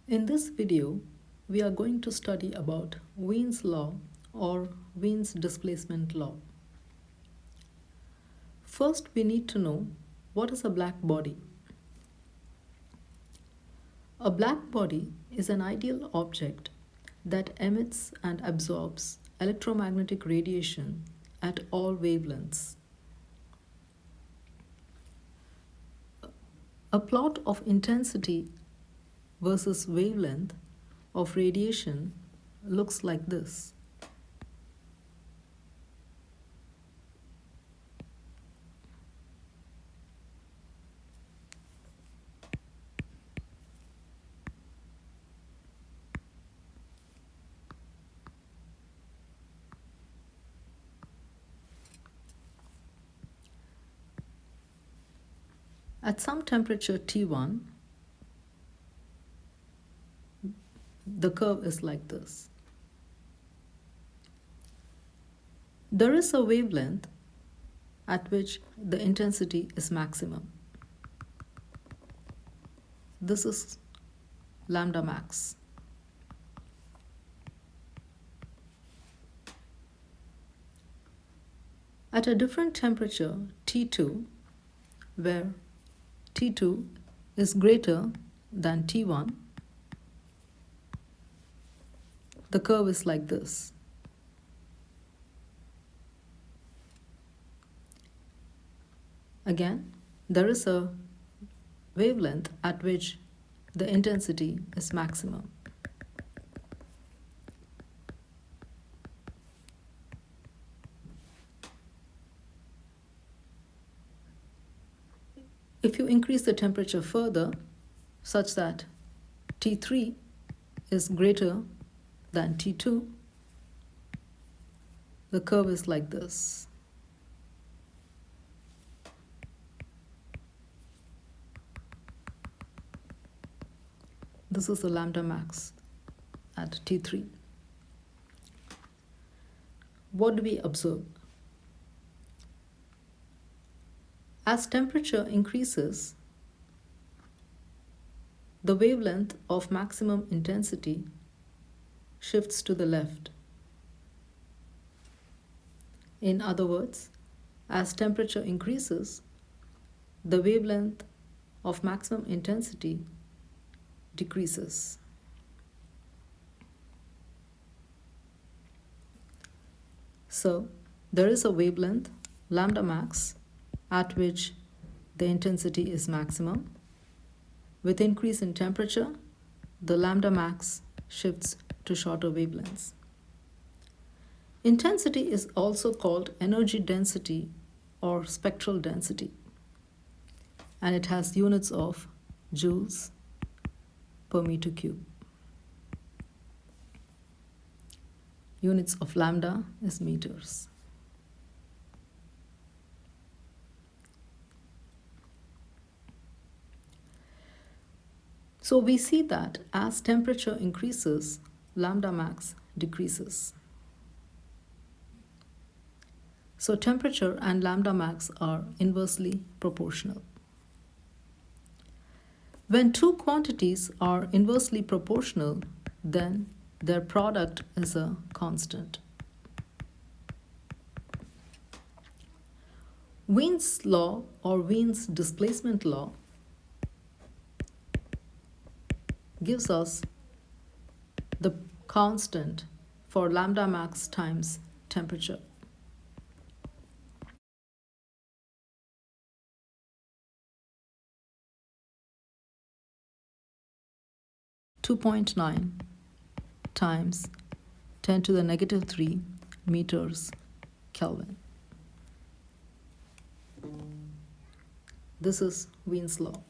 In this video, we are going to study about Wien's law or Wien's displacement law. First, we need to know what is a black body. A black body is an ideal object that emits and absorbs electromagnetic radiation at all wavelengths. A plot of intensity versus wavelength of radiation looks like this. At some temperature T1, the curve is like this. There is a wavelength at which the intensity is maximum. This is lambda max. At a different temperature T2, where T2 is greater than T1, the curve is like this. Again, there is a wavelength at which the intensity is maximum. If you increase the temperature further, such that T3 is greater than T2, the curve is like this. This is the lambda max at T3. What do we observe? As temperature increases, the wavelength of maximum intensity shifts to the left. In other words, as temperature increases, the wavelength of maximum intensity decreases. So, there is a wavelength, lambda max, at which the intensity is maximum. With increase in temperature, the lambda max shifts to shorter wavelengths. Intensity is also called energy density or spectral density, and it has units of joules per meter cube. Units of lambda is meters. So we see that as temperature increases, lambda max decreases. So temperature and lambda max are inversely proportional. When two quantities are inversely proportional, then their product is a constant. Wien's law or Wien's displacement law gives us the constant for lambda max times temperature. (2.9) times 10 to the negative 3 meters Kelvin. This is Wien's law.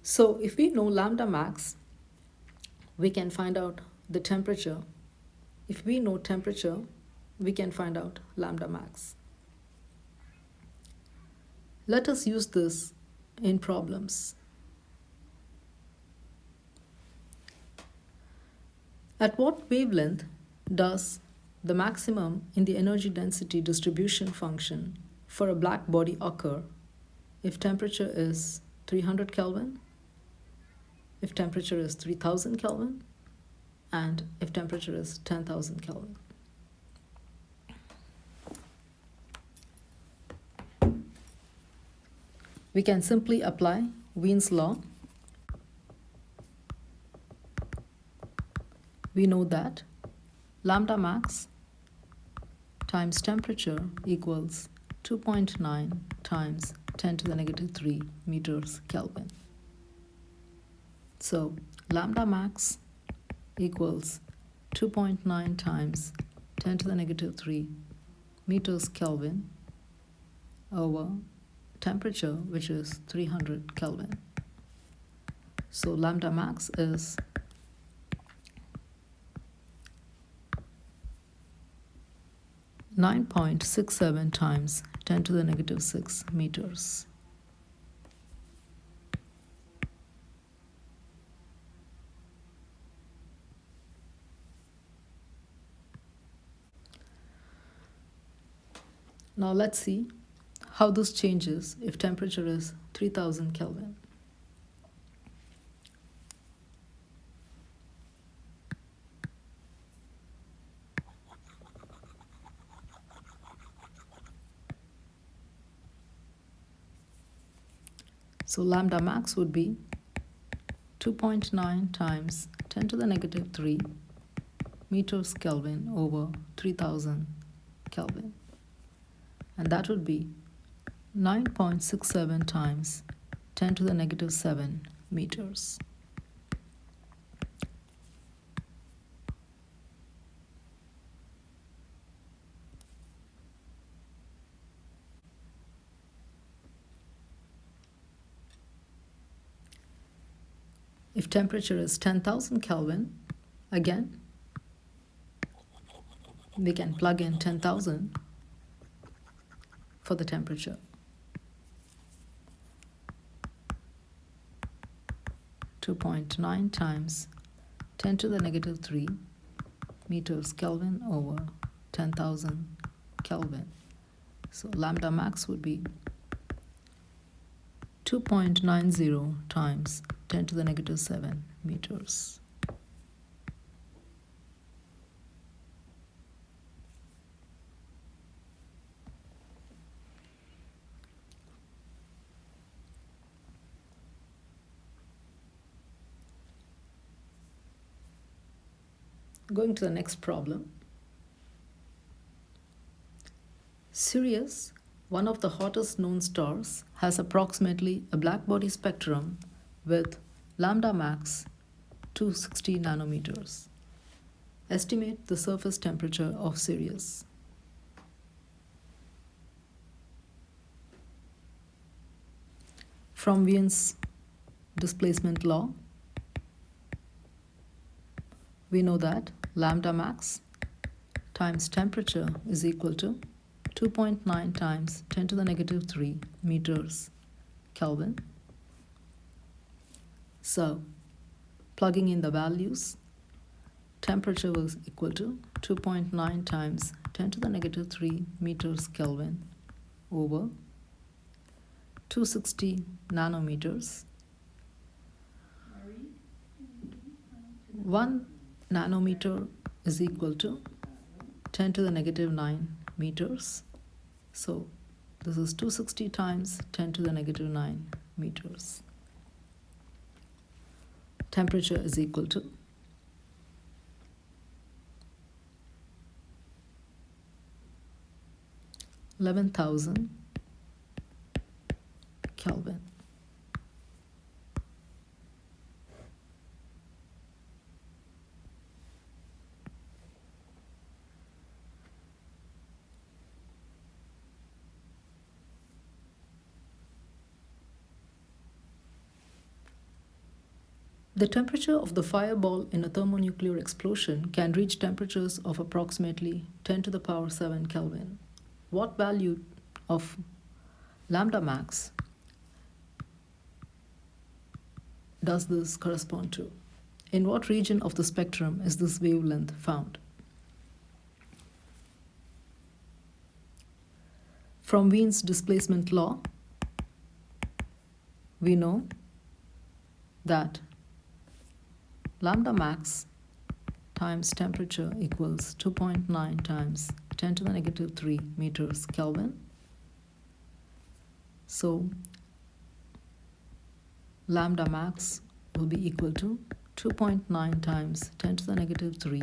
So if we know lambda max, we can find out the temperature. If we know temperature, we can find out lambda max. Let us use this in problems. At what wavelength does the maximum in the energy density distribution function for a black body occur if temperature is 300 Kelvin, if temperature is 3000 Kelvin, and if temperature is 10,000 Kelvin. We can simply apply Wien's law. We know that lambda max times temperature equals 2.9 times 10 to the negative 3 meters Kelvin. So lambda max equals 2.9 times 10 to the negative 3 meters Kelvin over temperature, which is 300 Kelvin. So lambda max is 9.67 times 10 to the negative 6 meters. Now let's see how this changes if temperature is 3000 Kelvin. So lambda max would be 2.9 times 10 to the negative 3 meters Kelvin over 3000 Kelvin. And that would be 9.67 times 10 to the negative 7 meters. If temperature is 10,000 Kelvin, again, we can plug in 10,000 for the temperature. 2.9 times 10 to the negative 3 meters Kelvin over 10,000 Kelvin. So lambda max would be 2.90 times 10 to the negative 7 meters. Going to the next problem. Sirius, one of the hottest known stars, has approximately a blackbody spectrum with lambda max 260 nanometers. Estimate the surface temperature of Sirius. From Wien's displacement law, we know that lambda max times temperature is equal to 2.9 times 10 to the negative 3 meters Kelvin. So, plugging in the values, temperature was equal to 2.9 times 10 to the negative 3 meters Kelvin over 260 nanometers. 1 nanometer is equal to 10 to the negative 9 meters. So this is 260 times 10 to the negative 9 meters. Temperature is equal to 11,000 Kelvin. The temperature of the fireball in a thermonuclear explosion can reach temperatures of approximately 10 to the power 7 Kelvin. What value of lambda max does this correspond to? In what region of the spectrum is this wavelength found? From Wien's displacement law, we know that lambda max times temperature equals 2.9 times 10 to the negative 3 meters Kelvin. So lambda max will be equal to 2.9 times 10 to the negative 3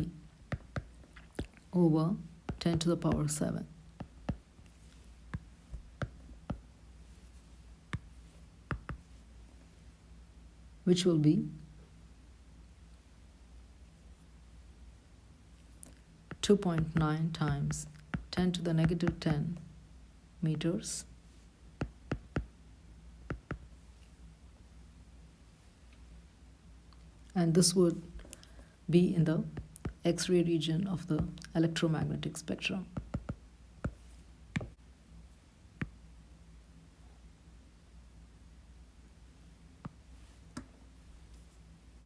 over 10 to the power 7. Which will be 2.9 times 10 to the negative 10 meters and this would be in the X-ray region of the electromagnetic spectrum.